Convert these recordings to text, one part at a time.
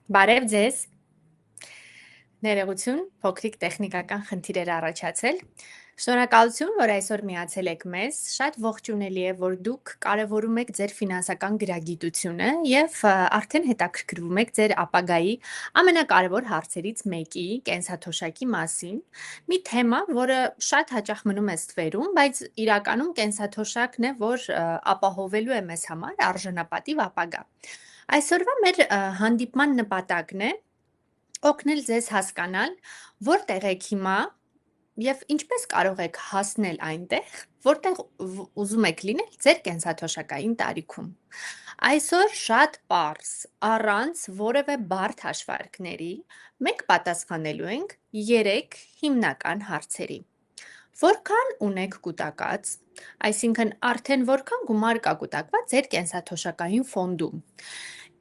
Բարև ձեզ, ներողություն, փոքրիկ տեխնիկական խնդիր էր առաջացել։ Շնորհակալություն, որ այսօր միացել եք մեզ։ Շատ ողջունելի է, որ դուք կարևորում եք ձեր ֆինանսական գրագիտությունը եւ արդեն հետաքրքրվում եք ձեր ապագայի ամենակարևոր հարցերից մեկի՝ կենսաթոշակի մասին։ Մի թեմա, որը շատ հաճախ մնում է ստվերում, բայց իրականում կենսաթոշակն է, որ ապահովելու է մեզ համար արժանապատիվ ապագա։ Այսօրվա մեր հանդիպման նպատակն է օգնել ձեզ հասկանալ, որտեղ եք հիմա եւ ինչպես կարող եք հասնել այնտեղ, որտեղ ուզում եք լինել ձեր կենսաթոշակային տարիքում։ Այսօր շատ պարզ, առանց որևէ բարդ հաշվարկների, մենք պատասխանելու ենք 3 հիմնական հարցերի։ Որքան ունեք կուտակած, այսինքն արդեն որքան գումար կա կուտակված ձեր կենսաթոշակային ֆոնդում։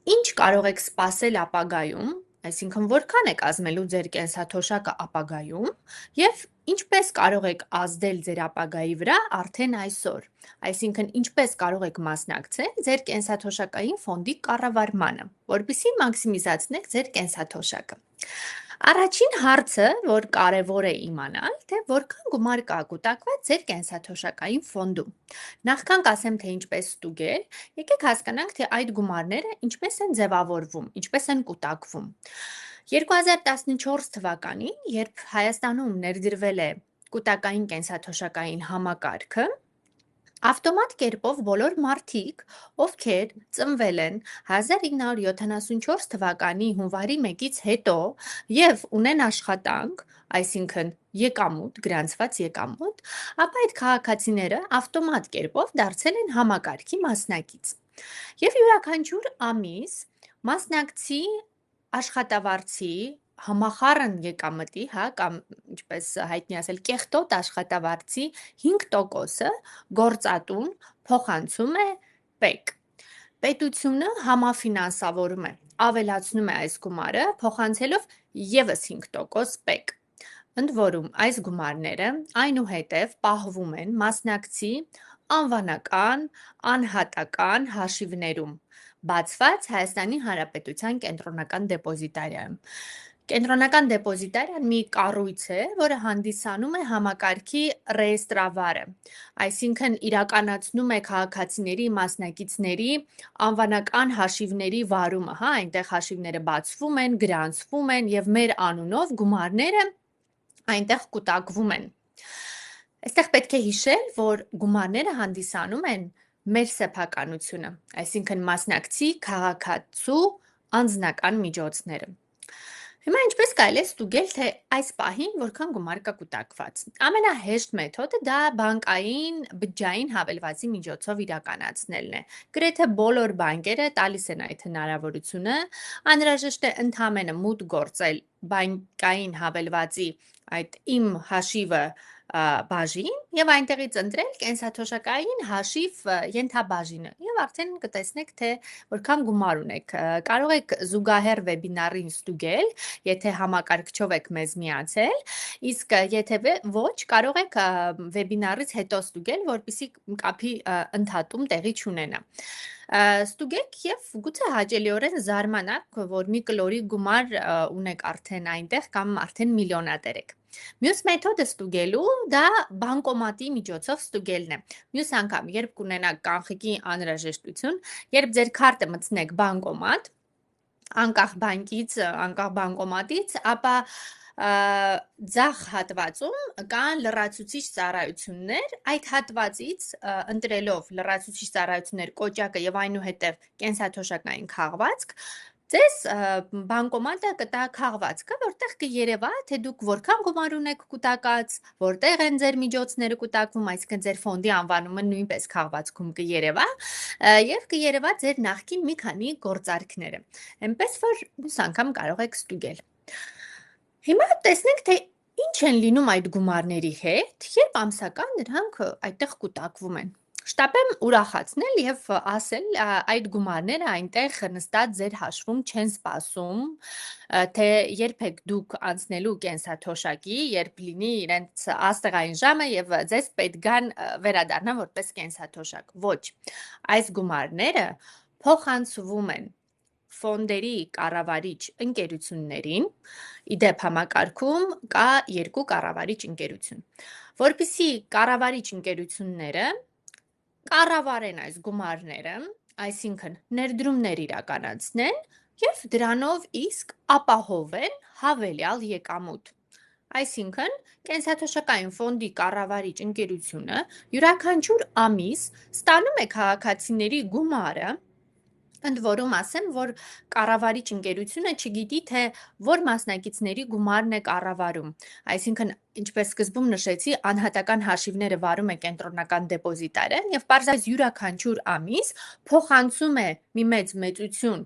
Ինչ կարող եք սպասել ապագայում, այսինքն որքան է կազմելու ձեր կենսաթոշակը ապագայում եւ ինչպես կարող եք ազդել ձեր ապագայի վրա արդեն այսօր, այսինքն ինչպես կարող եք մասնակցել ձեր կենսաթոշակային ֆոնդի կառավարմանը, որպեսզի մաքսիմիզացնեք ձեր կենսաթոշակը։ Առաջին հարցը, որ կարևոր է իմանալ, թե որքան գումար կա կուտակված ձեր կենսաթոշակային ֆոնդում։ Նախքան կասեմ, թե ինչպես ստուգել, եկեք հասկանանք, թե այդ գումարները ինչպես են ձևավորվում, ինչպես են կուտակվում։ 2014 թվականին, երբ Հայաստանում ներդրվել է կուտակային կենսաթոշակային համակարգը, ավտոմատ կերպով բոլոր մարդիկ, ովքեր ծնվել են 1974 թվականի հունվարի 1-ից հետո եւ ունեն աշխատանք, այսինքն եկամուտ, գրանցված եկամուտ, ապա այդ քաղաքացիները ավտոմատ կերպով դարձել են համակարգի մասնակից։ Եվ յուրաքանչյուր ամիս մասնակցի աշխատավարձի համախառն եկամտի, կամ ինչպես հայտնի ասել, կեղտոտ աշխատավարձի 5%-ը գործատուն փոխանցում է ՊԵԿ։ Պետությունը համաֆինանսավորում է, ավելացնում է այս գումարը, փոխանցելով եւս 5% ՊԵԿ։ Ընդ որում, այս գումարները այնուհետև պահվում են մասնակցի անվանական, անհատական հաշիվներում, բացված Հայաստանի Հանրապետության կենտրոնական դեպոզիտարիայում։ Կենտրոնական դեպոզիտարիան մի կառույց է, որը հանդիսանում է համակարգի ռեեստրավարը, այսինքն իրականացնում է քաղաքացիների, մասնակիցների անվանական հաշիվների վարումը, այնտեղ հաշիվները բացվում են, գրանցվում են եւ մեր անունով գումարները այնտեղ կուտակվում են։ Այստեղ պետք է հիշել, որ գումարները հանդիսանում են մեր սեփականությունը, այսինքն մասնակցի քաղաքացու անձնական միջոցները։ Հիմա ինչպես կարելի է ստուգել, թե այս պահին որքան գումար կա կուտակված։ Ամենահեշտ մեթոդը դա բանկային բջջային հավելվածի միջոցով իրականացնելն է։ Գրեթե բոլոր բանկերը տալիս են այդ հնարավորությունը, անհրաժեշտ է ընդհանրապես մուտք գործել բանկային հավելվածի այդ իմ հաշիվը բաժին եւ այնտեղից ընտրել կենսաթոշակային հաշիվ ենթաբաժինը եւ արդեն կտեսնեք, թե որքան գումար ունեք։ Կարող եք զուգահեռ վեբինարին ստուգել, եթե համակարգչով եք մեզ միացել, իսկ եթե ոչ, կարող եք վեբինարից հետո ստուգել, որպեսզի կապի ընդհատում տեղի չունենա։ Ստուգեք եւ գուցե հաճելիորեն զարմանաք, որ մի կլորի գումար ունեք արդեն այնտեղ կամ արդեն միլիոնատեր եք։ Մյուս մեթոդը ստուգելու դա բանկոմատի միջոցով ստուգելն է։ Մյուս անգամ, երբ կունենաք կանխիկի անհրաժեշտություն, երբ ձեր քարտը մտցնեք բանկոմատ, անկախ բանկից, անկախ բանկոմատից, ապա ձախ հատվածում կան լրացուցիչ ծառայություններ, այդ հատվածից ընտրելով լրացուցիչ ծառայություններ կոճակը եւ այնուհետեւ կենսաթոշակային քաղվածք, ձեզ բանկոմատը կտա քաղվածքը, որտեղ կերևա, թե դուք որքան գումար ունեք կուտակած, որտեղ են ձեր միջոցները կուտակվում, այսինքն ձեր ֆոնդի անվանումը նույնպես քաղվածքում կերևա, եւ կերևա ձեր նախկին մի քանի գործարքները։ Այնպես որ մյուս անգամ կարող եք ստուգել։ Հիմա տեսնենք, թե ինչ են լինում այդ գումարների հետ, երբ ամսական դրանք այդտեղ կուտակվում են։ Շտապեմ ուրախացնել եւ ասել, այդ գումարները այնտեղ նստած ձեր հաշվում չեն սպասում, թե երբեք դուք անցնելու կենսաթոշակի, երբ լինի իրենց աստղային ժամը եւ ձեզ պետք գան վերադառնան որպես կենսաթոշակ։ Ոչ, այս գումարները փոխանցվում են ֆոնդերի կառավարիչ ընկերություններին, ի դեպ համակարգում կա երկու կառավարիչ ընկերություն, որպեսզի կառավարիչ ընկերությունները կառավարեն այս գումարները, այսինքն ներդրումներ իրականացնեն և դրանով իսկ ապահովեն հավելյալ եկամուտ։ Այսինքն, կենսաթոշակային ֆոնդի կառավարիչ ընկերությունը յուրաքանչյուր ամիս ստանում է քաղաքացիների գումարը, ընդ որում ասեմ, որ կառավարիչ ընկերությունը չգիտի, թե որ մասնակիցների գումարն է կառավարում։ Այսինքն, ինչպես սկզբում նշեցի, անհատական հաշիվները վարում է կենտրոնական դեպոզիտարը և պարզապես յուրաքանչյուր ամիս փոխանցում է մի մեծ մեծություն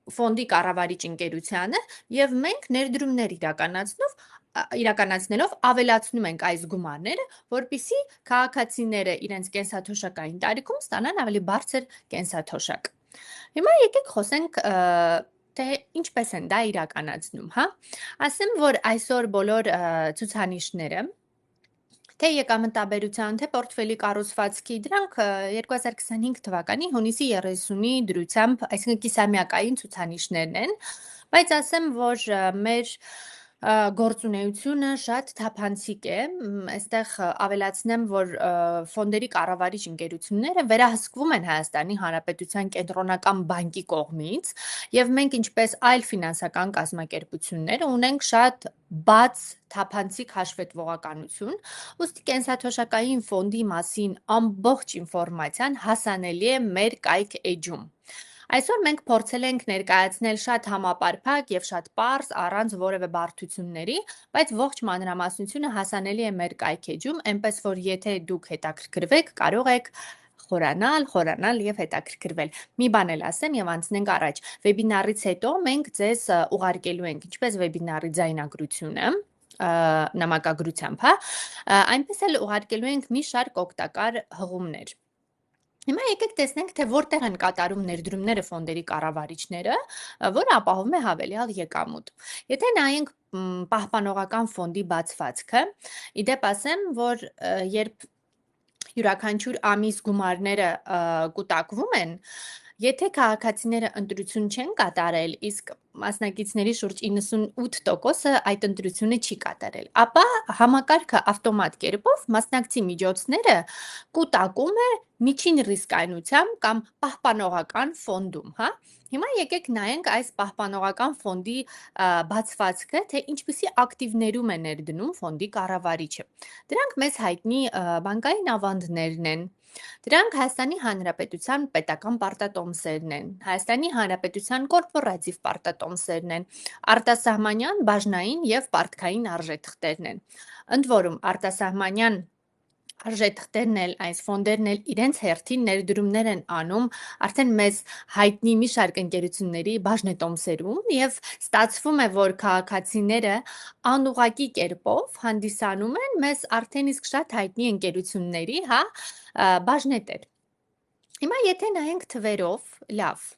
ֆոնդի կառավարիչ ընկերությանը և մենք ներդրումներ իրականացնելով ավելացնում ենք այս գումարները, որպեսզի քաղաքացիները իրենց կենսաթոշակային տարիքում ստանան ավելի բարձր կենսաթոշակ։ Հիմա եկեք խոսենք, թե ինչպես են դա իրականացնում, հա։ Ասեմ, որ այսօր բոլոր ցուցանիշները, թե եկամտաբերության, թե պորտֆելի կառուցվածքի, դրանք 2025 թվականի հունիսի 30-ի դրությամբ, այսինքն կիսամյակային ցուցանիշներն են, բայց ասեմ, որ մեր գործունեությունը շատ թափանցիկ է, այստեղ ավելացնեմ, որ ֆոնդերի կառավարիչ ընկերությունները վերահսկվում են Հայաստանի Հանրապետության կենտրոնական բանկի կողմից և մենք ինչպես այլ ֆինանսական կազմակերպություններ ունենք շատ բաց թափանցիկ հաշվետվողականություն, ուստի կենսաթոշակային ֆոնդի մասին ամբողջ ինֆորմացիան հասանելի է մեր կայք էջում։ Այսօր մենք փորձել ենք ներկայացնել շատ համապարփակ և շատ պարզ, առանց որևէ բարդությունների, բայց ողջ մանրամասնությունը հասանելի է մեր կայք էջում, այնպես որ եթե դուք հետաքրքրվեք, կարող եք խորանալ և հետաքրքրվել։ Մի բան էլ ասեմ և անցնենք առաջ։ Վեբինարից հետո մենք ձեզ ուղարկելու ենք ինչպես վեբինարի ձայնագրությունը, նամակագրությամբ, հա, այնպես էլ ուղարկելու ենք մի շարք օգտակար հղումներ։ Հիմա եկեք տեսնենք, թե որտեղ են կատարում ներդրումները ֆոնդերի կառավարիչները, որը ապահովում է հավելյալ եկամուտ։ Եթե նայենք պահպանողական ֆոնդի բացվածքը, ի դեպ ասեմ, որ երբ յուրաքանչյուր ամիս գումարները կուտակվում են, եթե քաղաքացիները ընտրություն չեն կատարել, իսկ մասնակիցների շուրջ 98%-ը այդ ընտրությունը չի կատարել, ապա համակարգը ավտոմատ կերպով մասնակցի միջոցները կուտակում է միջին ռիսկայնությամբ կամ պահպանողական ֆոնդում, հա։ Հիմա եկեք նայենք այս պահպանողական ֆոնդի բացվածքը, թե ինչպիսի ակտիվներում է ներդնում ֆոնդի կառավարիչը։ Դրանք մեզ հայտնի բանկային ավանդներն են, դրանք Հայաստանի Հանրապետության պետական պարտատոմսերն են, Հայաստանի Հանրապետության կորպորատիվ պարտատոմսերն են, արտասահմանյան, բաժնային և պարտքային արժեթղթերն են։ Ընդ որում, արտասահմանյան արժեթղթերն էլ, այս ֆոնդերն էլ իրենց հերթին ներդրումներ են անում արդեն մեզ հայտնի մի շարք ընկերությունների բաժնետոմսերում և ստացվում է, որ քաղաքացիները անուղղակի կերպով հանդիսանում են մեզ արդեն իսկ շատ հայտնի ընկերությունների, հա, բաժնետեր։ Հիմա եթե նայենք թվերով, լավ,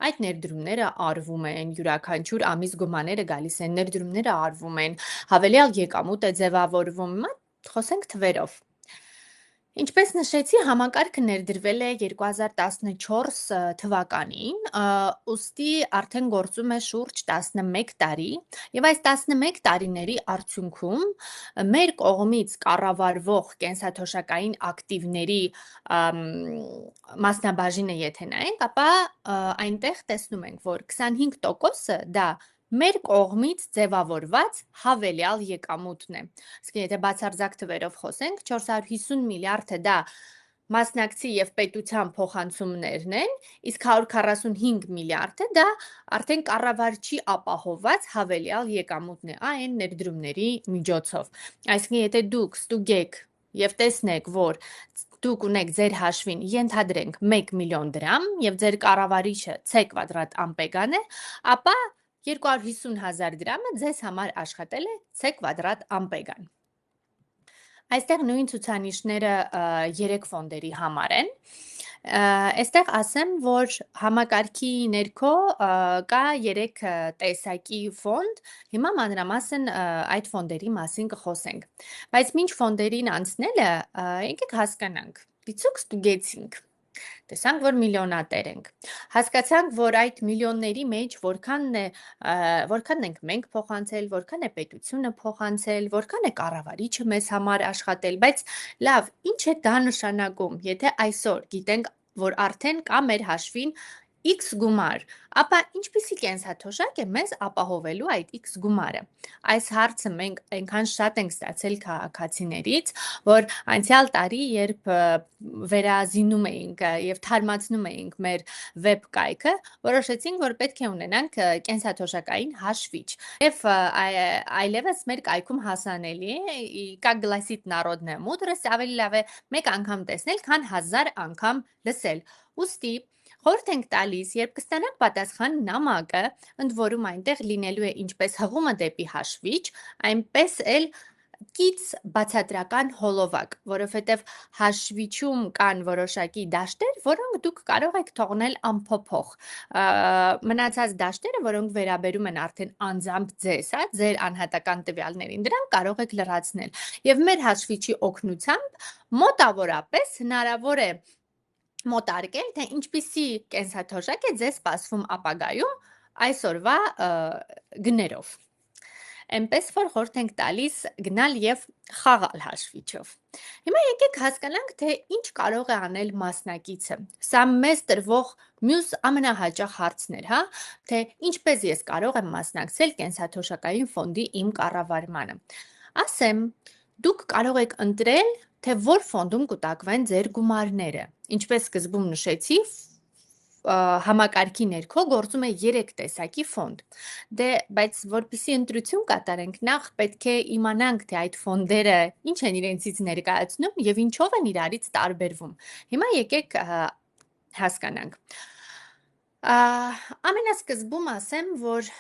այդ ներդրումները արվում են, յուրաքանչյուր ամիս գումարները գալիս են, ներդրումները արվում են, հավելյալ եկամուտ է ձևավորվում, հիմա խոսենք թվերով։ Ինչպես նշեցի, համակարգը ներդրվել է 2014 թվականին, ուստի արդեն գործում է շուրջ 11 տարի, և այս 11 տարիների արդյունքում մեր կողմից կառավարվող կենսաթոշակային ակտիվների մասնաբաժինը եթե նայենք, ապա այնտեղ տեսնում ենք, որ 25%-ը դա մեր կողմից ձևավորված հավելյալ եկամուտն է։ Իսկ եթե բացարձակ թվերով խոսենք, 450 միլիարդը դա մասնակցի և պետության փոխանցումներն են, իսկ 145 միլիարդը դա արդեն կառավարչի ապահովված հավելյալ եկամուտն է, այն ներդրումների միջոցով։ Այսինքն, եթե դուք ստուգեք և տեսնեք, որ դուք ունեք ձեր հաշվին, ենթադրենք 1 միլիոն դրամ և ձեր կառավարիչը C կվադրատ ամպեգան է, ապա 250,000 դրամը ձեզ համար աշխատել է C կվադրատ ամպեգան։ Այստեղ նույն ցուցանիշները 3 ֆոնդերի համար են։ Այստեղ ասեմ, որ համակարգի ներքո կա 3 տեսակի ֆոնդ, հիմա մանրամասն այդ ֆոնդերի մասին կխոսենք։ Բայց մինչ ֆոնդերին անցնելը, եկեք հասկանանք, դիցուք ստուգեցինք, Տեսանք, որ միլիոնատեր ենք։ Հասկացանք, որ այդ միլիոնների մեջ որքանն ենք մենք փոխանցել, որքան է պետությունը փոխանցել, որքան է կառավարիչը մեզ համար աշխատել, բայց լավ, ինչ է դա նշանակում, եթե այսօր գիտենք, որ արդեն կա մեր հաշվին X գումար, ապա ինչպիսի կենսաթոշակ է մեզ ապահովելու այդ X գումարը։ Այս հարցը մենք այնքան շատ ենք ստացել քաղաքացիներից, որ անցյալ տարի, երբ վերազինում էինք եւ թարմացնում էինք մեր վեբ կայքը, որոշեցինք, որ պետք է ունենանք կենսաթոշակային հաշվիչ։ Եվ այլևս մեր կայքում հասանելի է, как гласит народная мудрость, ավելի լավ է մեկ անգամ տեսնել, քան 1000 անգամ լսել։ Ուստի խորհուրդ ենք տալիս, երբ կստանանք պատասխան նամակը, ընդ որում այնտեղ լինելու է ինչպես հղումը դեպի հաշվիչ, այնպես էլ կից բացատրական հոլովակ, որովհետև հաշվիչում կան որոշակի դաշտեր, որոնք դուք կարող եք թողնել անփոփոխ։ Մնացած դաշտերը, որոնք վերաբերում են արդեն անձամբ ձեզ, ձեր անհատական տվյալներին, դրանք կարող եք լրացնել։ Եվ մեր հաշվիչի օգնությամբ մոտավորապես հնարավոր է մոտարկել, թե ինչպիսի կենսաթոշակ է ձեզ սպասվում ապագայում այսօրվա գներով։ Էնպես որ խորհուրդ ենք տալիս գնալ եւ խաղալ հաշվիչով։ Հիմա եկեք հասկանանք, թե ինչ կարող է անել մասնակիցը։ Սա մեզ տրվող մյուս ամենահաճախ հարցն էր, հա, թե ինչպես ես կարող եմ մասնակցել կենսաթոշակային ֆոնդի իմ կառավարմանը։ Ասեմ, դուք կարող եք ընտրել, թե որ ֆոնդում կուտակվեն ձեր գումարները։ Ինչպես սկզբում նշեցի, համակարգի ներքո գործում է 3 տեսակի ֆոնդ։ Բայց որպեսզի ընտրություն կատարենք, նախ պետք է իմանանք, թե այդ ֆոնդերը ինչ են իրենցից ներկայացնում եւ ինչով են իրարից տարբերվում։ Հիմա եկեք հասկանանք։ Ամենասկզբում ասեմ, որ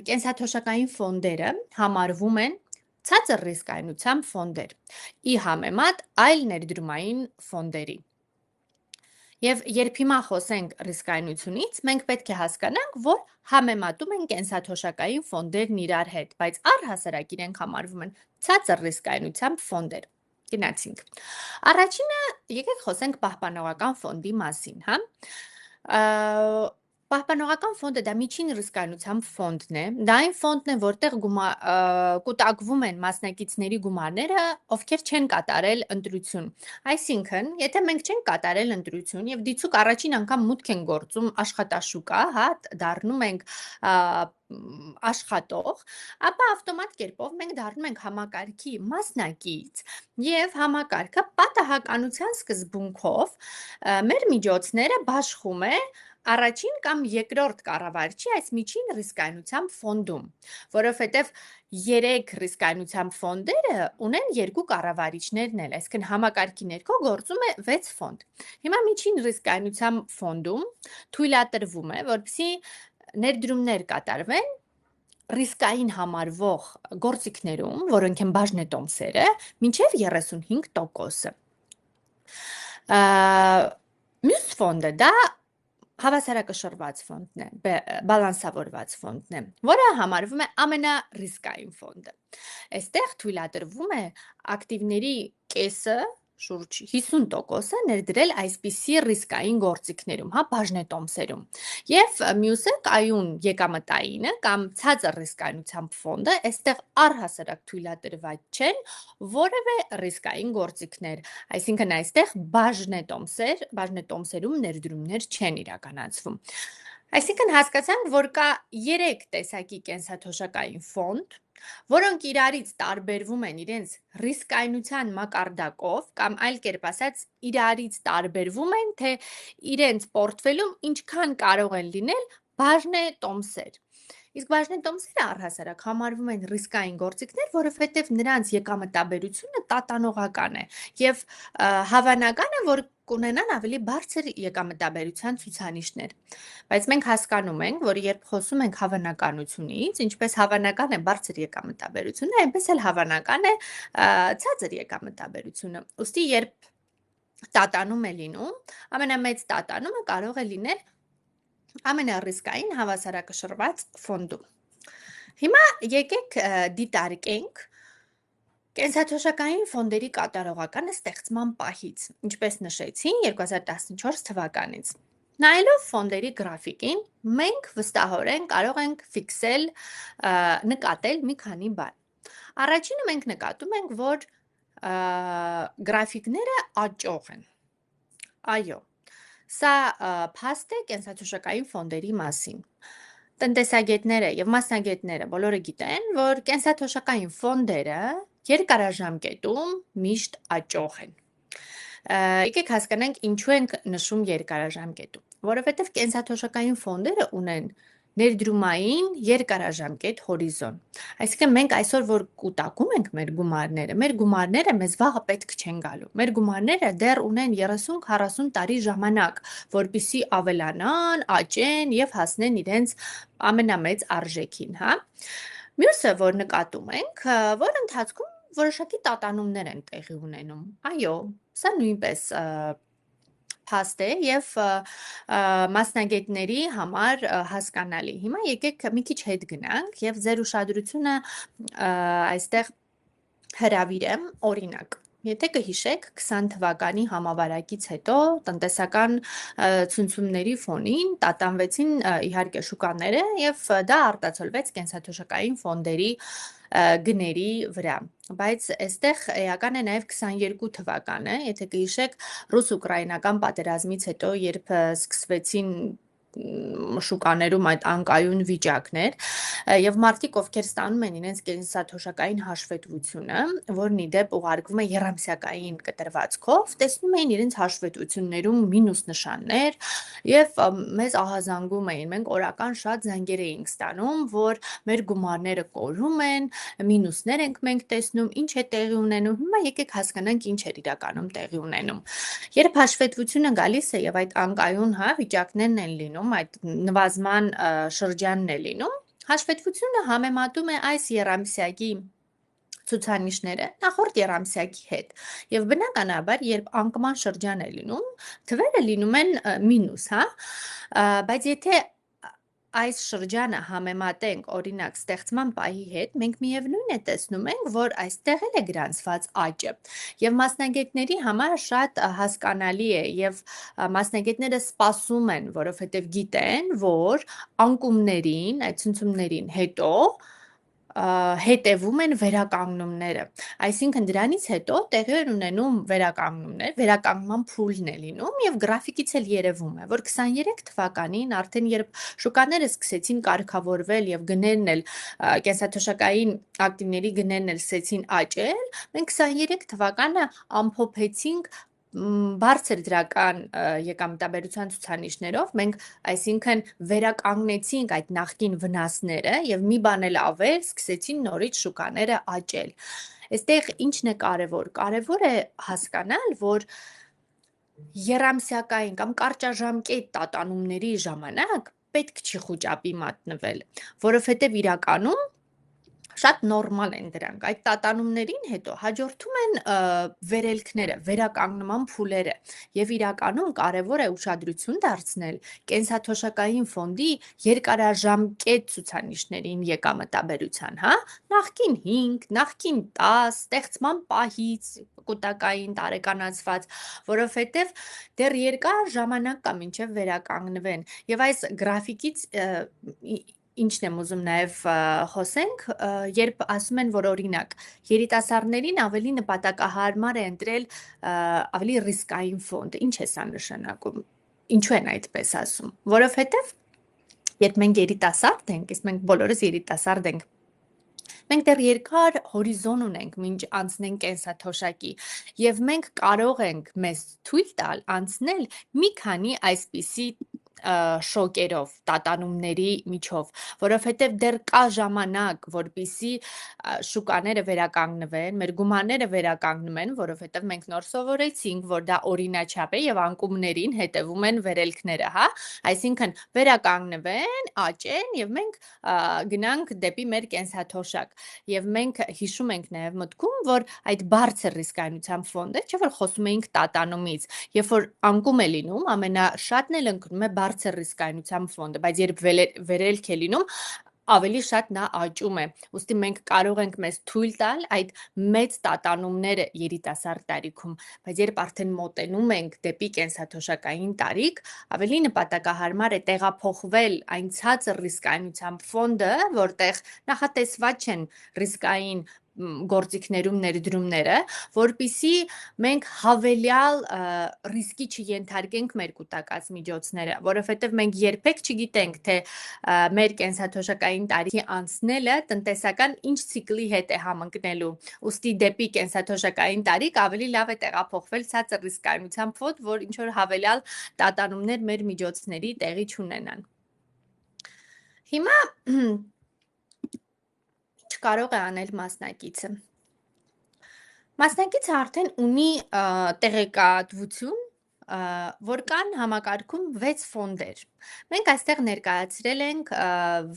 կենսաթոշակային ֆոնդերը համարվում են ցածր ռիսկայնությամբ ֆոնդեր, ի համեմատ այլ ներդրումային ֆոնդերի։ Եվ երբ հիմա խոսենք ռիսկայնությունից, մենք պետք է հասկանանք, որ համեմատում են կենսաթոշակային ֆոնդերն իրար հետ, բայց առհասարակ իրենք համարվում են ցածր ռիսկայնությամբ ֆոնդեր։ Գնացինք։ Առաջինը եկեք խոսենք պահպանողական ֆոնդի մասին, հա։ Պահպանողական ֆոնդը դա միջին ռիսկայնությամբ ֆոնդն է։ Դա այն ֆոնդն է, որտեղ կուտակվում են մասնակիցների գումարները, ովքեր չեն կատարել ընտրություն։ Այսինքն, եթե մենք չենք կատարել ընտրություն եւ դիցուք առաջին անգամ մուտք են գործում աշխատաշուկա, հա, դառնում ենք աշխատող, ապա ավտոմատ կերպով մենք դառնում ենք համակարգի մասնակից եւ համակարգը պատահականության սկզբունքով մեր միջոցները բաշխում է առաջին կամ երկրորդ կառավարչի այս միջին ռիսկայնությամբ ֆոնդում, որովհետև 3 ռիսկայնությամբ ֆոնդերը ունեն 2 կառավարիչներն էլ, այսինքն համակարգի ներքո գործում է 6 ֆոնդ։ Հիմա միջին ռիսկայնությամբ ֆոնդում թույլատրվում է, որպեսզի ներդրումներ կատարվեն ռիսկային համարվող գործիքներում, որոնք են բաժնետոմսերը, մինչև 35%-ը։ Մյուս ֆոնդը դա հավասարակշռված ֆոնդն է, բալանսավորված ֆոնդն է, որը համարվում է ամենառիսկային ֆոնդը։ Այստեղ թույլատրվում է ակտիվների կեսը, շուրջ 50%-ը ներդրել այսպիսի ռիսկային գործիքներում, հա, բաժնետոմսերում։ Եվ մյուսը կայուն եկամտայինը կամ ցածր ռիսկայնությամբ ֆոնդը, այստեղ առհասարակ թույլատրված չեն որևէ ռիսկային գործիքներ, այսինքն այստեղ բաժնետոմսերում ներդրումներ չեն իրականացվում։ Այսինքն հասկացանք, որ կա 3 տեսակի կենսաթոշակային ֆոնդ, որոնք իրարից տարբերվում են իրենց ռիսկայնության մակարդակով կամ այլ կերպ ասած իրարից տարբերվում են, թե իրենց պորտֆելում ինչքան կարող են լինել բաժնետոմսեր։ Իսկ բաժնետոմսերը առհասարակ համարվում են ռիսկային գործիքներ, որովհետև նրանց եկամտաբերությունը տատանողական է եւ հավանական է, որ կունենան ավելի բարձր եկամտաբերության ցուցանիշներ։ Բայց մենք հասկանում ենք, որ երբ խոսում ենք հավանականությունից, ինչպես հավանական է բարձր եկամտաբերությունը, այնպես էլ հավանական է ցածր եկամտաբերությունը։ Ուստի երբ տատանում է լինում, ամենամեծ տատանումը կարող է լինել ամենառիսկային հավասարակշռված ֆոնդում։ Հիմա եկեք դիտարկենք Կենսաթոշակային ֆոնդերի կատարողականը ստեղծման պահից, ինչպես նշեցի 2014 թվականից։ Նայելով ֆոնդերի գրաֆիկին, մենք վստահորեն կարող ենք ֆիքսել, նկատել մի քանի բան։ Առաջինը մենք նկատում ենք, որ գրաֆիկները աճող են։ Այո, սա փաստ է կենսաթոշակային ֆոնդերի մասին։ Տնտեսագետները եւ մասնագետները բոլորը գիտեն, որ կենսաթոշակային ֆոնդերը երկարաժամկետում միշտ աճող են։ Եկեք հասկանանք ինչու ենք նշում երկարաժամկետում, որովհետև կենսաթոշակային ֆոնդերը ունեն ներդրումային երկարաժամկետ հորիզոն։ Այսինքն մենք այսօր որ կուտակում ենք մեր գումարները մեզ վաղը պետք չեն գալու։ Մեր գումարները դեռ ունեն 30-40 տարի ժամանակ, որպիսի ավելանան, աճեն եւ հասնեն իրենց ամենամեծ արժեքին, հա։ Մյուսը, որ նկատում ենք, որ ընթացքում որոշակի տատանումներ են տեղի ունենում։ Այո, սա նույնպես փաստ է եւ մասնագետների համար հասկանալի։ Հիմա եկեք մի քիչ հետ գնանք եւ ձեր ուշադրությունը այստեղ հրավիրեմ օրինակ։ Եթե կհիշեք 20 թվականի համավարակից հետո տնտեսական ցնցումների ֆոնին տատանվեցին իհարկե շուկաները եւ դա արտացոլվեց կենսաթոշակային ֆոնդերի գների վրա, բայց այստեղ էական է նաև 22 թվականը, եթե կհիշեք ռուս-ուկրաինական պատերազմից հետո, երբ սկսվեցին շուկաներում այդ անկայուն վիճակներ եւ մարդիկ ովքեր ստանում են իրենց կենսաթոշակային հաշվետվությունը, որն ի դեպ ուղարկվում է երամսյակային կտրվածքով, տեսնում էին իրենց հաշվետվություններում մինուս նշաններ եւ մեզ ահազանգում էին, մենք օրական շատ զանգեր էինք ստանում, որ մեր գումարները կորում են, մինուսներ ենք մենք տեսնում, ինչ է տեղի ունենում։ Հիմա եկեք հասկանանք ինչ է իրականում տեղի ունենում։ Երբ հաշվետվությունը գալիս է եւ այդ անկայուն, հա, վիճակներն են լինում, այդ նվազման շրջանն է լինում, հաշվետվությունը համեմատում է այս երամսյակի ցուցանիշները նախորդ երամսյակի հետ եւ բնականաբար երբ անկման շրջան է լինում թվերը լինում են մինուս, հա, բայց եթե այս շրջանը համեմատենք օրինակ ստեղծման պահի հետ, մենք միևնույն է տեսնում ենք, որ այստեղ էլ է գրանցված աճը եւ մասնագետների համար շատ հասկանալի է եւ մասնագետները սպասում են, որովհետեւ գիտեն, որ անկումներին, այդ ցնցումներին հետո հետևում են վերականգնումները, այսինքն դրանից հետո տեղի են ունենում վերականգնումներ, վերականգնման փուլն է լինում եւ գրաֆիկից էլ երևում է, որ 23 թվականին արդեն երբ շուկաները սկսեցին կարգավորվել եւ գներն էլ կենսաթոշակային ակտիվների գներն էլ սկսեցին աճել, մենք 23 թվականը ամփոփեցինք բարձր դրական եկամտաբերության ցուցանիշներով մենք այսինքն վերականգնեցինք այդ նախկին վնասները եւ մի բան էլ ավել սկսեցին նորից շուկաները աճել։ Այստեղ ինչն է կարևոր։ Կարևոր է հասկանալ, որ երամսյակային կամ կարճաժամկետ տատանումների ժամանակ պետք չի խոճապի մատնվել, որովհետեւ իրականում շատ նորմալ են դրանք։ Այդ տատանումներին հետո հաջորդում են վերելքները, վերականգնման փուլերը եւ իրականում կարեւոր է ուշադրություն դարձնել կենսաթոշակային ֆոնդի երկարաժամկետ ցուցանիշներին եկամտաբերության, հա, նախկին 5, նախկին 10, ստեղծման պահից կൂട്ടակային տարեկանացված, որովհետեւ դեռ երկար ժամանակ կա մինչեւ վերականգնվեն եւ այս գրաֆիկից ինչն եմ ուզում նաև խոսենք, երբ ասում են, որ օրինակ երիտասարդներին ավելի նպատակահարմար է ընտրել ավելի ռիսկային ֆոնդ, ինչ է սա նշանակում, ինչու են այդպես ասում, որովհետև երբ մենք երիտասարդ ենք, իսկ մենք բոլորս երիտասարդ ենք, մենք դեռ երկար հորիզոն ունենք մինչ անցնենք կենսաթոշակի եւ մենք կարող ենք մեզ թույլ տալ անցնել մի քանի այսպիսի շոկերով, տատանումների միջով, որովհետև դեռ կա ժամանակ, որպիսի շուկաները վերականգնվեն, մեր գումարները վերականգնվեն, որովհետև մենք նոր սովորեցինք, որ դա օրինաչափ է եւ անկումներին հետևում են վերելքները, հա, այսինքն վերականգնվեն, աճեն եւ մենք գնանք դեպի մեր կենսաթոշակ եւ մենք հիշում ենք նաեւ մտքում, որ այդ բարձր ռիսկայնության ֆոնդը, չէ՞ որ խոսում էինք տատանումից, երբ որ անկում է լինում, ամենաշատն էլ ընկնում է բարձր ռիսկայնության ֆոնդը, բայց երբ վերելք է լինում, ավելի շատ նա աճում է։ Ուստի մենք կարող ենք մեզ թույլ տալ այդ մեծ տատանումները երիտասարդ տարիքում, բայց երբ արդեն մոտենում ենք դեպի կենսաթոշակային տարիք, ավելի նպատակահարմար է տեղափոխվել այն ցածր ռիսկայնությամբ ֆոնդը, որտեղ նախատեսված չեն ռիսկային գործիքներում ներդրումները, որpիսի մենք հավելյալ ռիսկի չենթարկենք մեր կուտակած միջոցները, որովհետև մենք երբեք չգիտենք, թե մեր կենսաթոշակային տարիքի անցնելը տնտեսական ինչ ցիկլի հետ է համընկնելու։ Ուստի դեպի կենսաթոշակային տարիք ավելի լավ է տեղափոխվել ցածր ռիսկայնությամբ ֆոնդ, որ ինչ որ հավելյալ տատանումներ մեր միջոցների տեղի չունենան։ Հիմա ինչ կարող է անել մասնակիցը։ Մասնակիցը արդեն ունի տեղեկատվություն, որ կան համակարգում 6 ֆոնդեր։ Մենք այստեղ ներկայացրել ենք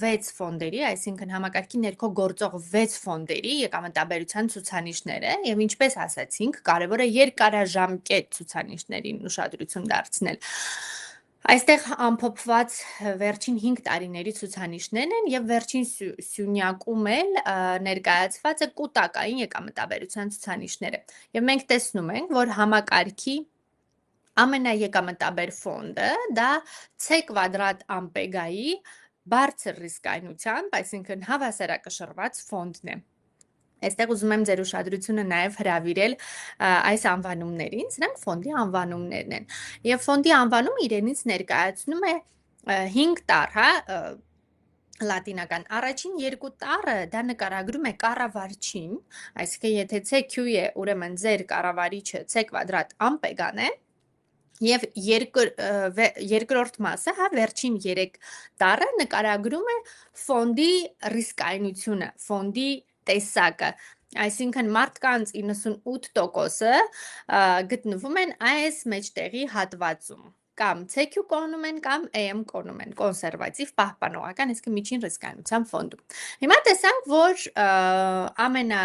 6 ֆոնդերի, այսինքն համակարգի ներքո գործող 6 ֆոնդերի եկամտաբերության ցուցանիշները, եւ ինչպես ասացինք, կարևոր է երկարաժամկետ ցուցանիշներին ուշադրություն դարձնել։ Այստեղ ամփոփված վերջին 5 տարիների ցուցանիշներն են եւ վերջին սյունյակում էլ ներկայացված է կուտակային եկամտաբերության ցուցանիշները։ Եվ մենք տեսնում ենք, որ համակարգի ամենաեկամտաբեր ֆոնդը դա C կվադրատ ամպեգայի բարձր ռիսկայնությամբ, այսինքն հավասարակշռված ֆոնդն է։ Այստեղ ուզում եմ ձեր ուշադրությունը նաև հրավիրել այս անվանումներին, սրանք ֆոնդի անվանումներն են։ Եվ ֆոնդի անվանումը իրենից ներկայացնում է 5 տառ, հա, լատինական առաջին 2 տառը դա նկարագրում է կառավարչին, այսինքն եթե CQ է, ուրեմն ձեր կառավարիչը C կվադրատ ամպեգան է, եւ երկրորդ մասը, հա, վերջին 3 տառը նկարագրում է ֆոնդի ռիսկայնությունը, ֆոնդի տեսակը, այսինքն մարդկանց 98%-ը գտնվում են այս մեջտեղի հատվածում, կամ CQ կոնում են, կամ AM կոնում են, կոնսերվատիվ պահպանողական, այսինքն միջին ռիսկայնության ֆոնդում։ Հիմա տեսանք, որ ամենա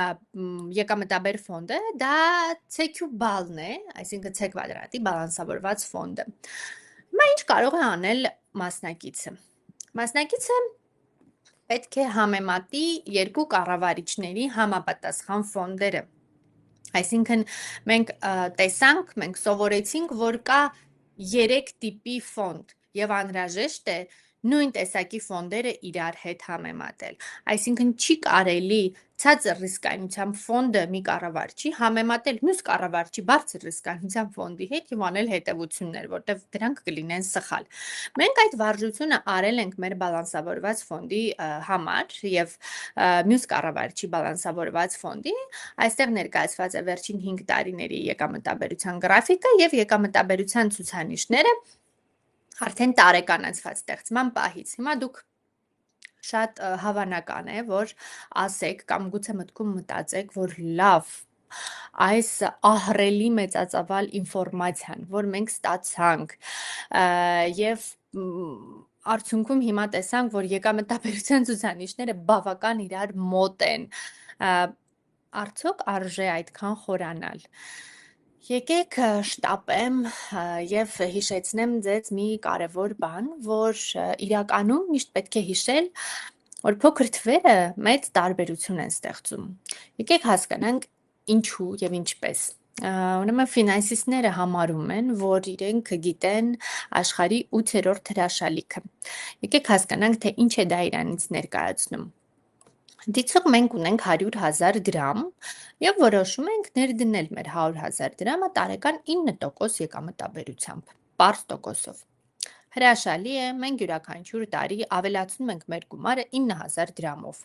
եկամտաբեր ֆոնդը դա CQ բալն է, այսինքն C կվադրատի բալանսավորված ֆոնդը։ Հիմա ինչ կարող է անել մասնակիցը։ Մասնակիցը պետք է համեմատի երկու կառավարիչների համապատասխան ֆոնդերը։ Այսինքն մենք տեսանք, մենք սովորեցինք, որ կա 3 տիպի ֆոնդ եւ անհրաժեշտ է նույն տեսակի ֆոնդերը իրար հետ համեմատել։ Այսինքն չի կարելի ցածր ռիսկայնությամբ ֆոնդը մի կառավարչի համեմատել մյուս կառավարչի բարձր ռիսկայնությամբ ֆոնդի հետ եւ անել հետեւություններ, որտեղ դրանք կլինեն սխալ։ Մենք այդ վարժությունը արել ենք մեր բալանսավորված ֆոնդի համար եւ մյուս կառավարչի բալանսավորված ֆոնդի, այստեղ ներկայացված է վերջին 5 տարիների եկամտաբերության գրաֆիկը եւ եկամտաբերության ցուցանիշները արդեն տարեկանացված ստեղծման պահից։ Հիմա դուք շատ հավանական է, որ ասեք կամ գուցե մտքում մտածեք, որ լավ այս ահռելի մեծածավալ ինֆորմացիան, որ մենք ստացանք եւ արդյունքում հիմա տեսանք, որ եկամտաբերության ցուցանիշները բավական իրար մոտ են։ Արդյոք արժե այդքան խորանալ։ Եկեք շտապեմ եւ հիշեցնեմ ձեզ մի կարևոր բան, որ իրականում միշտ պետք է հիշել, որ փոքր թվերը մեծ տարբերություն են ստեղծում։ Եկեք հասկանանք ինչու եւ ինչպես։ Ուրեմն ֆինանսիստները համարում են, որ իրենք գիտեն աշխարհի 8-րդ հրաշալիքը։ Եկեք հասկանանք, թե ինչ է դա իրանից ներկայացնում։ Դիցուկ մենք ունենք 100,000 դրամ եւ որոշում ենք ներդնել մեր 100,000 դրամը տարեկան 9% եկամտաբերությամբ, պարզ տոկոսով։ Հրաշալի է, մենք յուրաքանչյուր տարի ավելացնում ենք մեր գումարը 9,000 դրամով։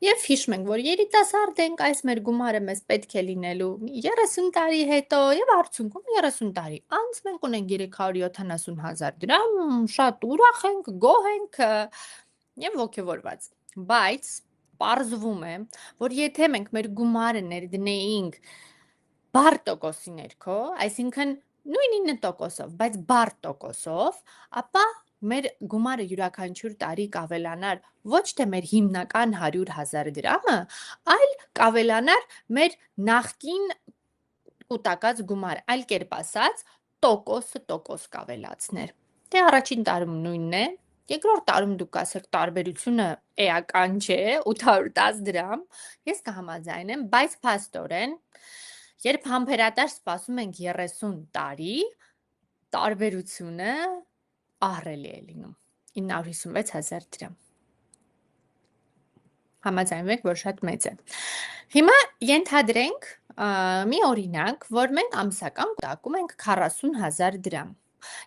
Եվ հիշում ենք, որ երիտասարդ ենք, այս մեր գումարը մեզ պետք է լինելու 30 տարի հետո եւ արդյունքում 30 տարի անց մենք ունենք 370,000 դրամ, շատ ուրախ ենք, գոհ ենք եւ ոգևորված։ Բայց պարզվում է, որ եթե մենք մեր գումարը ներդնեինք բար տոկոսի ներքո, այսինքն նույն 9%-ով, բայց բար տոկոսով, ապա մեր գումարը յուրաքանչյուր տարի կավելանար ոչ թե մեր հիմնական 100,000 դրամը, այլ կավելանար մեր նախկին կուտակած գումարը, այլ կերպ ասած, տոկոս կավելացներ։ Դե առաջին տարում նույնն է, Երկրորդ տարում դուք ասեք տարբերությունը էական չէ, 810 դրամ, ես կհամաձայնեմ, բայց փաստորեն, երբ համբերատար սպասում ենք 30 տարի, տարբերությունը ահռելի է լինում, 956,000 դրամ։ Համաձայնվեք, որ շատ մեծ է։ Հիմա ենթադրենք մի օրինակ, որ մենք ամսական կուտակում ենք 40,000 դրամ։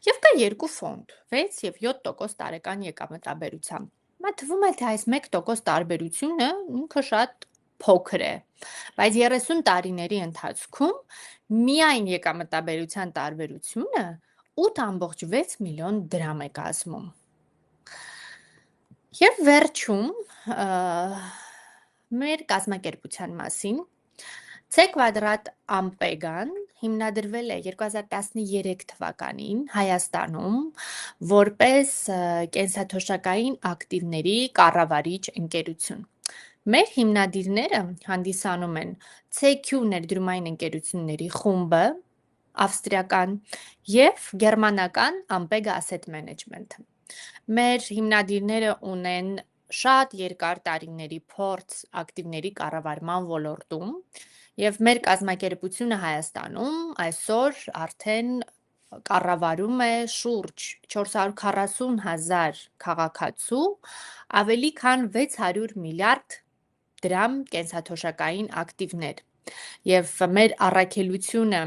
Եվ կա երկու ֆոնդ, 6 և 7% տարեկան եկամտաբերությամբ։ Հիմա թվում է, թե այս 1% տարբերությունը ինքը շատ փոքր է, բայց 30 տարիների ընթացքում միայն եկամտաբերության տարբերությունը 8,6 միլիոն դրամ է կազմում։ Եվ վերջում մեր կազմակերպության մասին C Quadrat Ampegան հիմնադրվել է 2013 թվականին Հայաստանում որպես կենսաթոշակային ակտիվների կառավարիչ ընկերություն։ Մեր հիմնադիրները հանդիսանում են CQ ներդրումային ընկերությունների խումբը, ավստրիական և գերմանական Ampega Asset Management-ը։ Մեր հիմնադիրները ունեն շատ երկար տարիների փորձ ակտիվների կառավարման ոլորտում և մեր կազմակերպությունը Հայաստանում այսօր արդեն կառավարում է շուրջ 440,000 քաղաքացու, ավելի քան 600 միլիարդ դրամ կենսաթոշակային ակտիվներ։ Եվ մեր առաքելությունը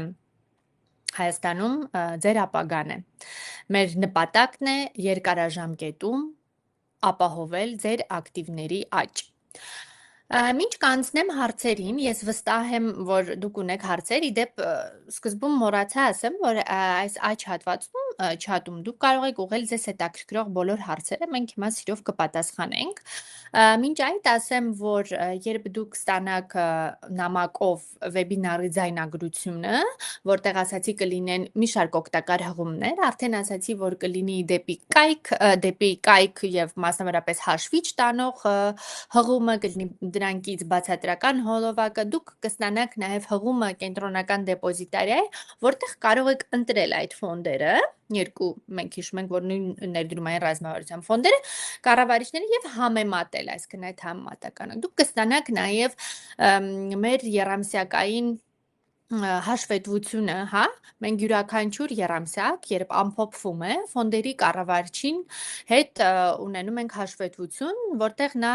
Հայաստանում ձեր ապագան է։ Մեր նպատակն է երկարաժամկետում ապահովել ձեր ակտիվների աճ։ Մինչ կանցնեմ հարցերին, ես վստահ եմ, որ դուք ունեք հարցեր, իդեպ սկզբում մոռացա ասեմ, որ այս աճ հատվածում չաթում դուք կարող եք ուղղել ձեզ հետաքրքրող բոլոր հարցերը, մենք հիմա սիրով կպատասխանենք։ Մինչ այդ ասեմ, որ երբ դուք ստանաք նամակով վեբինարի ձայնագրությունը, որտեղ ասացի կլինեն մի շարք օգտակար հղումներ, արդեն ասացի, որ կլինի դեպի կայք եւ մասնավորապես հաշվիչ տանող հղումը, կլինի դրանքից բացատրական հոլովակը, դուք կստանաք նաեւ հղումը կենտրոնական դեպոզիտարիայի, որտեղ կարող եք ընտրել այդ ֆոնդերը, երկու մենք հիշում ենք, որ նույն ներդրումային ռազմավարության ֆոնդերը, կառավարիչները եւ համեմատել, այսինքն այդ համեմատականը։ Դուք կստանաք նաեւ մեր եռամսյակային հաշվետվությունը, հա, մենք յուրաքանչյուր եռամսյակ, երբ ամփոփվում է, ֆոնդերի կառավարչին հետ ունենում ենք հաշվետվություն, որտեղ նա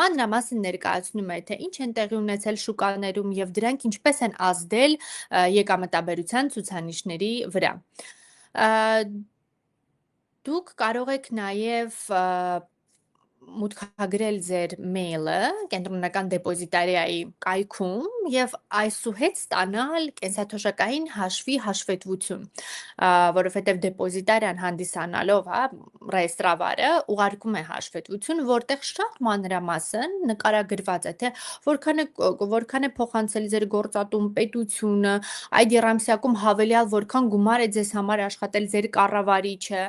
մանրամասն ներկայացնում է, թե ինչ են տեղի ունեցել շուկաներում եւ դրանք ինչպես են ազդել եկամտաբերության ցուցանիշների վրա։ Դուք կարող եք նաև մուտքագրել ձեր մեյլը կենտրոնական դեպոզիտարիայի կայքում եւ այսուհետ ստանալ կենսաթոշակային հաշվի հաշվետվություն, որովհետեւ դեպոզիտարիան հանդիսանալով, հա, ռեեստրավարը ուղարկում է հաշվետվություն, որտեղ շատ մանրամասն նկարագրված է, թե որքան է փոխանցել ձեր գործատում պետությունը, այդ եռամսյակում հավելյալ որքան գումար է ձեզ համար աշխատել ձեր կառավարիչը,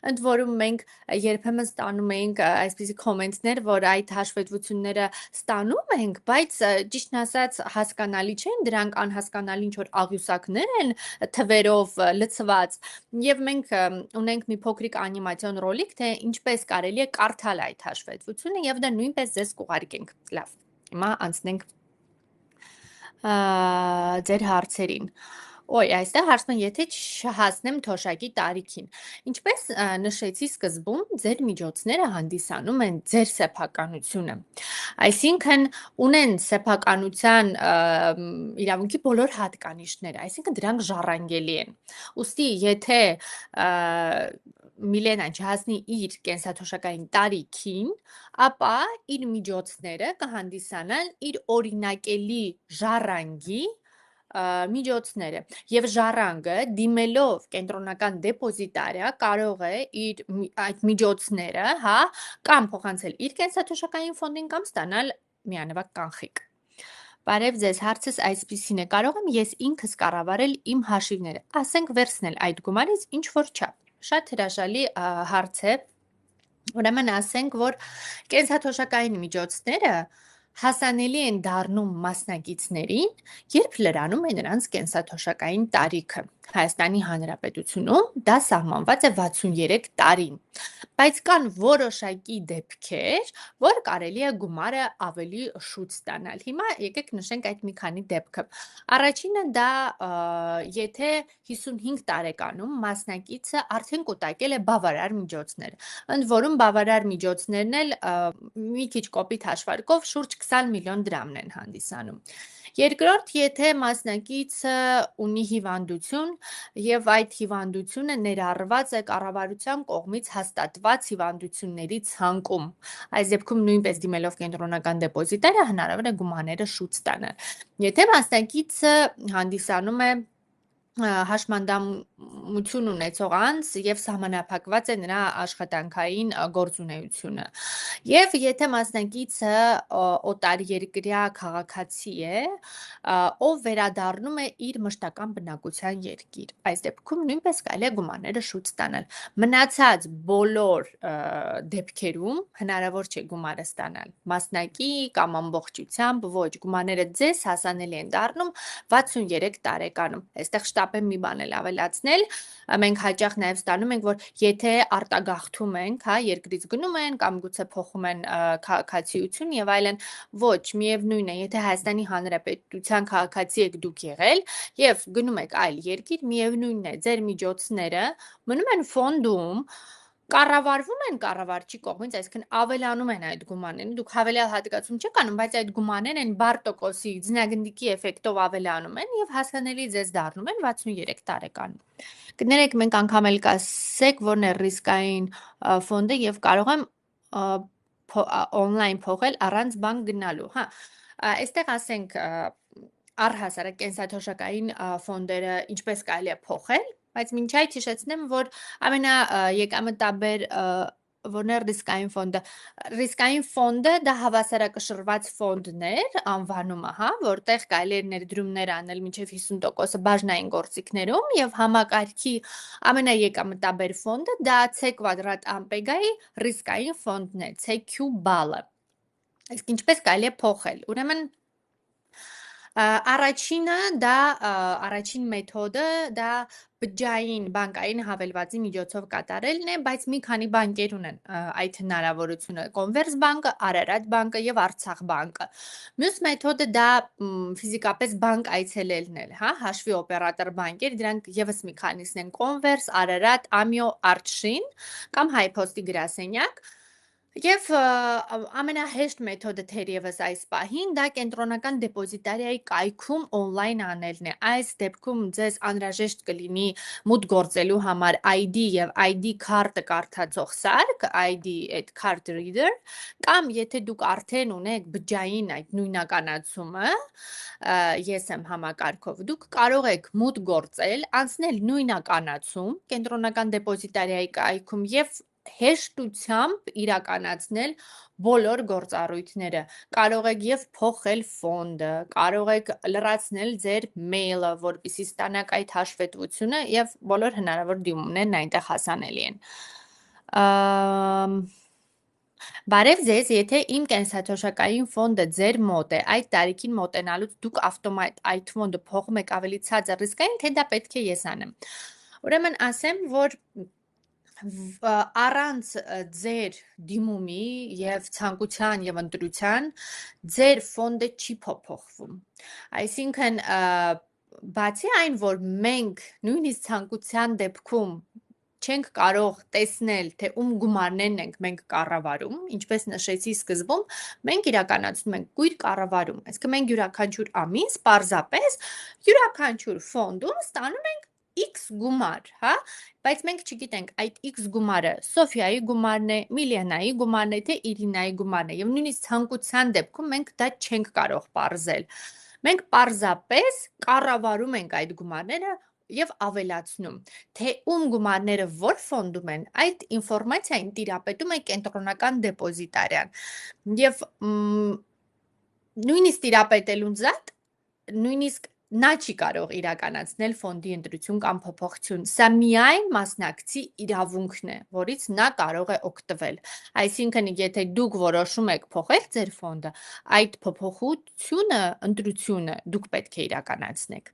ընդ որում մենք երբեմն ստանում ենք այսպիսի կոմենտներ, որ այդ հաշվետվությունները ստանում ենք, բայց ճիշտն ասած հասկանալի չեն, դրանք անհասկանալի ինչ-որ աղյուսակներ են թվերով լցված, եւ մենք ունենք մի փոքրիկ անիմացիոն ռոլիկ, թե ինչպես կարելի է կարդալ այդ հաշվետվությունը եւ դա նույնպես ձեզ կուղարկենք։ Լավ, հիմա անցնենք ձեր հարցերին։ Այստեղ հարցնում են, եթե չհասնեմ թոշակի տարիքին։ Ինչպես նշեցի սկզբում, ձեր միջոցները հանդիսանում են ձեր սեփականությունը։ Այսինքն ունեն սեփականության իրավունքի բոլոր հատկանիշները, այսինքն դրանք ժառանգելի են։ Ուստի եթե Միլենան չհասնի իր կենսաթոշակային տարիքին, ապա իր միջոցները կհանդիսանան իր օրինակելի ժառանգի միջոցները եւ ժառանգը դիմելով կենտրոնական դեպոզիտարիա կարող է իր այդ միջոցները, հա, կամ փոխանցել իր կենսաթոշակային ֆոնդին կամ ստանալ միանվագ կանխիկ։ Բարև ձեզ, հարցս այսպիսին է, կարող եմ ես ինքս կառավարել իմ հաշիվները, ասենք վերցնել այդ գումարից ինչ որ չափ։ Շատ հրաշալի հարց է։ Ուրեմն ասենք, որ կենսաթոշակային միջոցները հասանելի են դառնում մասնակիցներին, երբ լրանում է նրանց կենսաթոշակային տարիքը։ Հայաստանի Հանրապետությունում դա սահմանված է 63 տարին, բայց կան որոշակի դեպքեր, որ կարելի է գումարը ավելի շուտ ստանալ։ Հիմա եկեք նշենք այդ մի քանի դեպքը։ Առաջինը դա եթե 55 տարեկանում մասնակիցը արդեն կուտակել է բավարար միջոցներ, ընդ որում բավարար միջոցներն էլ մի քիչ կոպիտ հաշվարկով շուրջ 20 միլիոն դրամն են հանդիսանում։ Երկրորդ, եթե մասնակիցը ունի հիվանդություն եւ այդ հիվանդությունը ներառված է կառավարության կողմից հաստատված հիվանդությունների ցանկում, այս դեպքում նույնպես դիմելով կենտրոնական դեպոզիտարը հնարավոր է գումարները շուտ ստանալ։ Եթե մասնակիցը հանդիսանում է հաշմանդամություն ունեցող անձ եւ սահմանափակված է նրա աշխատանքային գործունեությունը։ Եվ եթե մասնակիցը օտարերկրյա քաղաքացի է, ով վերադառնում է իր մշտական բնակության երկիր, այս դեպքում նույնպես կարելի է գումարները շուտ ստանալ։ Մնացած բոլոր դեպքերում հնարավոր չէ գումարը ստանալ մասնակի կամ ամբողջությամբ, ոչ, գումարները ձեզ հասանելի են դառնում 63 տարեկանում։ Այստեղ շտապ եմ մի բան էլ ավելացնել, մենք հաճախ նաև ստանում ենք, որ եթե արտագաղթում ենք, հա, երկրից գնում են կամ գուցե փոխում են քաղաքացիություն եւ այլն, ոչ, միևնույն է, եթե Հայաստանի Հանրապետության քաղաքացի եք դուք եղել եւ գնում եք այլ երկիր, միևնույնն է, ձեր միջոցները մնում են ֆոնդում, կառավարվում են կառավարչի կողմից, այսինքն ավելանում են այդ գումարները, դուք հավելյալ հատկացում չեք անում, բայց այդ գումարները են բարտոկոսի ձնագնդիկի էֆեկտով ավելանում են եւ հասանելի ձեզ դառնում են 63 տարեկանում։ Կներեք, մենք անգամ էլ կասեք, որն է ռիսկային ֆոնդը եւ կարող եմ օնլայն փոխել առանց բանկ գնալու, հա։ Այստեղ ասենք առհասարակ կենսաթոշակային ֆոնդերը ինչպես կարելի է փոխել, բայց մինչ այդ հիշեցնեմ, որ ամենաեկամտաբեր որն է ռիսկային ֆոնդը։ Ռիսկային ֆոնդը դա հավասարակշռված ֆոնդներ, անվանումը, հա, որտեղ կարելի է ներդրումներ անել մինչև 50% բաժնային գործիքներում եւ համակարգի ամենաեկամտաբեր ֆոնդը դա C կվադրատ ամպեգայի ռիսկային ֆոնդն է, CQ բալը։ Իսկ ինչպես կարելի է փոխել։ Ուրեմն առաջին մեթոդը դա բջջային բանկային հավելվածի միջոցով կատարելն է, բայց մի քանի բանկեր ունեն այդ հնարավորությունը՝ Կոնվերսբանկը, Արարատ բանկը եւ Արցախ բանկը։ Մյուս մեթոդը դա ֆիզիկապես բանկ այցելելն է, հա, հաշվի օպերատոր բանկեր, դրանք եւս մի քանիսն են՝ Կոնվերս, Արարատ, Ամիո, Արտշին կամ Հայփոստի գրասենյակ։ Եվ ամենահեշտ մեթոդը թերևս այս պահին դա կենտրոնական դեպոզիտարիայի կայքում օնլայն անելն է։ Այս դեպքում ձեզ անհրաժեշտ կլինի մուտք գործելու համար ID եւ ID քարտը կարդացող սարք, ID այդ card reader, կամ եթե դուք արդեն ունեք բջջային այդ նույնականացումը, ես եմ համակարգով, դուք կարող եք մուտք գործել, անցնել նույնականացում կենտրոնական դեպոզիտարիայի կայքում եւ հեշտությամբ իրականացնել բոլոր գործառույթները։ Կարող եք եւ փոխել ֆոնդը, կարող եք լրացնել ձեր մեյլը, որպեսզի ստանաք այդ հաշվետվությունը եւ բոլոր հնարավոր դիմումներն այնտեղ հասանելի են։ Բարև ձեզ, եթե իմ կենսաթոշակային ֆոնդը ձեր մոտ է, այդ տարիքին մոտենալուց դուք ավտոմատ այդ ֆոնդը փոխում եք ավելի ցածր ռիսկային, թե դա պետք է ես անեմ։ Ուրեմն ասեմ, որ առանց ձեր դիմումի եւ ցանկության եւ ընտրության ձեր ֆոնդը չի փոփոխվում։ Այսինքն բացի այն, որ մենք նույնիսկ ցանկության դեպքում չենք կարող տեսնել, թե ում գումարներն ենք մենք կառավարում, ինչպես նշեցի սկզբում, մենք իրականացնում ենք կույր կառավարում։ Այսինքն մենք յուրաքանչյուր ամիս պարզապես յուրաքանչյուր ֆոնդում ստանում ենք X գումար, հա, բայց մենք չգիտենք այդ X գումարը Սոֆիայի գումարն է, Միլիանայի գումարն է, թե Իրինայի գումարն է, եւ նույնիսկ ցանկության դեպքում մենք դա չենք կարող պարզել։ Մենք պարզապես կառավարում ենք այդ գումարները եւ ավելացնում, թե ում գումարները որ ֆոնդում են, այդ ինֆորմացիային տիրապետում է կենտրոնական դեպոզիտարիան։ Եվ նույնիսկ տիրապետելուն զատ, նույնիսկ նա չի կարող իրականացնել ֆոնդի ընտրություն կամ փոփոխություն։ Սա միայն մասնակցի իրավունքն է, որից նա կարող է օգտվել։ Այսինքն, եթե դուք որոշում եք փոխել ձեր ֆոնդը, այդ փոփոխությունը, ընտրությունը դուք պետք է իրականացնեք։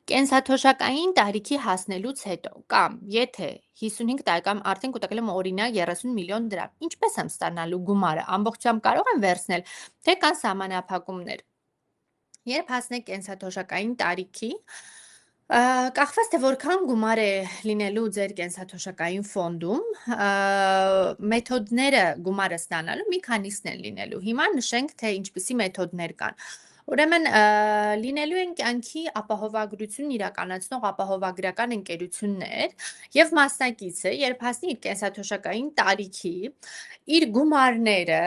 Կենսաթոշակային տարիքի հասնելուց հետո կամ եթե 55 տարեկան արդեն կուտակել եմ օրինակ 30 միլիոն դրամ, ինչպես եմ ստանալու գումարը, ամբողջությամբ կարող եմ վերցնել, թե կան սահմանափակումներ։ Երբ հասնեք կենսաթոշակային տարիքի, կախված թե որքան գումար է լինելու ձեր կենսաթոշակային ֆոնդում, մեթոդները գումարը ստանալու մի քանիսն են լինելու։ Հիմա նշենք, թե ինչպիսի մեթոդներ կան։ Ուրեմն լինելու են կյանքի ապահովագրություն իրականացնող ապահովագրական ընկերություններ եւ մասնակիցը, երբ հասնի իր կենսաթոշակային տարիքի, իր գումարները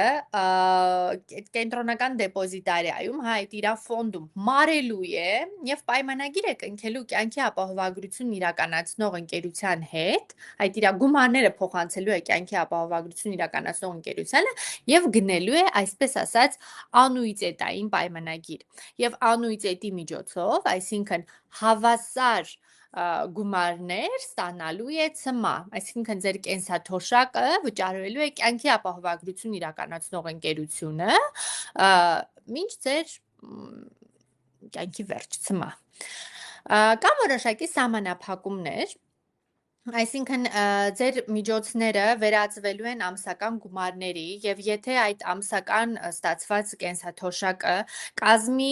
կենտրոնական դեպոզիտարիայում, այդ իր ֆոնդում մարելու է եւ պայմանագիր է կնքելու կյանքի ապահովագրություն իրականացնող ընկերության հետ, այդ իր գումարները փոխանցելու է կյանքի ապահովագրություն իրականացնող ընկերությանը եւ գնելու է, այսպես ասած, անուիթետային պայմանագիր եւ անուիթետի միջոցով, այսինքն հավասար գումարներ ստանալու է ՑՄԱ, այսինքն ձեր կենսաթոշակը վճարելու է կյանքի ապահովագրություն իրականացնող ընկերությունը, մինչ ձեր կյանքի վերջ ՑՄԱ։ Կամ որոշակի սահմանափակումներ, այսինքն ձեր միջոցները վերածվելու են ամսական գումարների եւ եթե այդ ամսական ստացված կենսաթոշակը կազմի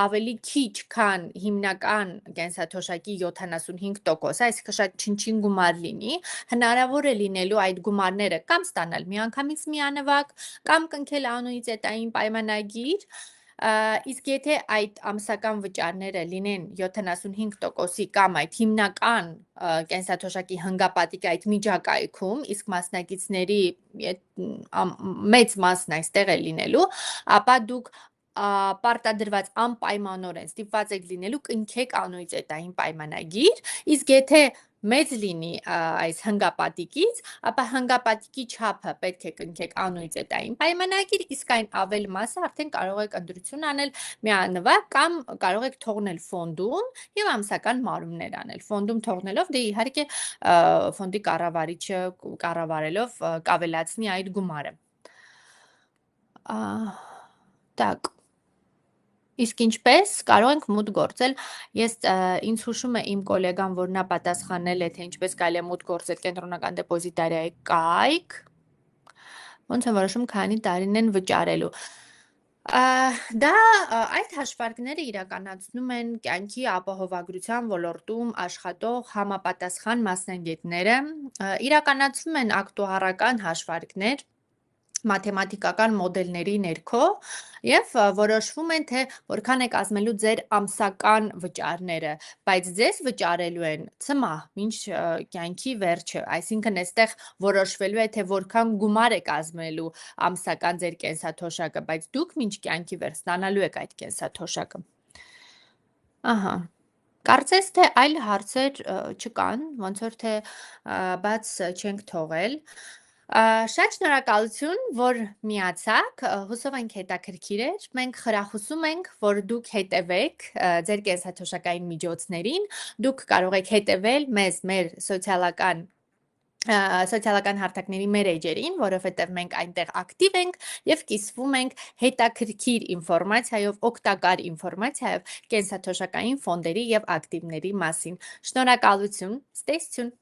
ավելի քիչ, քան հիմնական կենսաթոշակի 75%, այսինքն շատ չնչին գումար լինի, հնարավոր է լինելու այդ գումարները կամ ստանալ միանգամից միանվագ, կամ կնքել անուիթետային պայմանագիր, իսկ եթե այդ ամսական վճարները լինեն 75%-ի կամ այդ հիմնական կենսաթոշակի հնգապատիկը այդ միջակայքում, իսկ մասնակիցների մեծ մասն այստեղ է լինելու, ապա դուք պարտադրված անպայմանորեն ստիպված եք լինելու կնքեք անուիթետային պայմանագիր, իսկ եթե մեծ լինի այս հնգապատիկից, ապա հնգապատիկի չափը պետք է կնքեք անուիթետային պայմանագիր, իսկ այն ավել մասը արդեն կարող եք ընտրություն անել միանվագ կամ կարող եք թողնել ֆոնդում եւ ամսական մարումներ անել։ Ֆոնդում թողնելով դե իհարկե ֆոնդի կառավարիչը կառավարելով կավելացնի այդ գումարը։ Так. Իսկ ինչպես կարող ենք մուտք գործել, ինձ հուշում է իմ կոլեգան, որ նա պատասխանել է, թե ինչպես կարելի է մուտք գործել կենտրոնական դեպոզիտարիայի կայք, ոնց են որոշում քանի տարին են վճարելու։ Դա այդ հաշվարկները իրականացնում են կյանքի ապահովագրության ոլորտում աշխատող համապատասխան մասնագետները, իրականացվում են ակտուարական հաշվարկներ, մաթեմատիկական մոդելների ներքո եւ որոշվում են թե որքան է կազմելու ձեր ամսական վճարները, բայց ձեզ վճարելու են ՑՄԱ մինչ կյանքի վերջը, այսինքն այստեղ որոշվելու է թե որքան գումար է կազմելու ամսական ձեր կենսաթոշակը, բայց դուք մինչ կյանքի վերջ ստանալու եք այդ կենսաթոշակը։ Ահա Կարծես թե այլ հարցեր չկան, ոնց որ թե բաց չենք թողել։ Շատ շնորհակալություն, որ միացաք, հուսով ենք հետաքրքիր էր, մենք խրախուսում ենք, որ դուք հետևեք ձեր կենսաթոշակային միջոցներին, դուք կարող եք հետևել մեզ մեր սոցիալական հարթակների մեր էջերին, որովհետև մենք այնտեղ ակտիվ ենք եւ կիսվում ենք հետաքրքիր ինֆորմացիայով, օգտակար ինֆորմացիայով կենսաթոշակային ֆոնդերի եւ ակտիվների մասին։ Շնորհակալություն, stay tuned.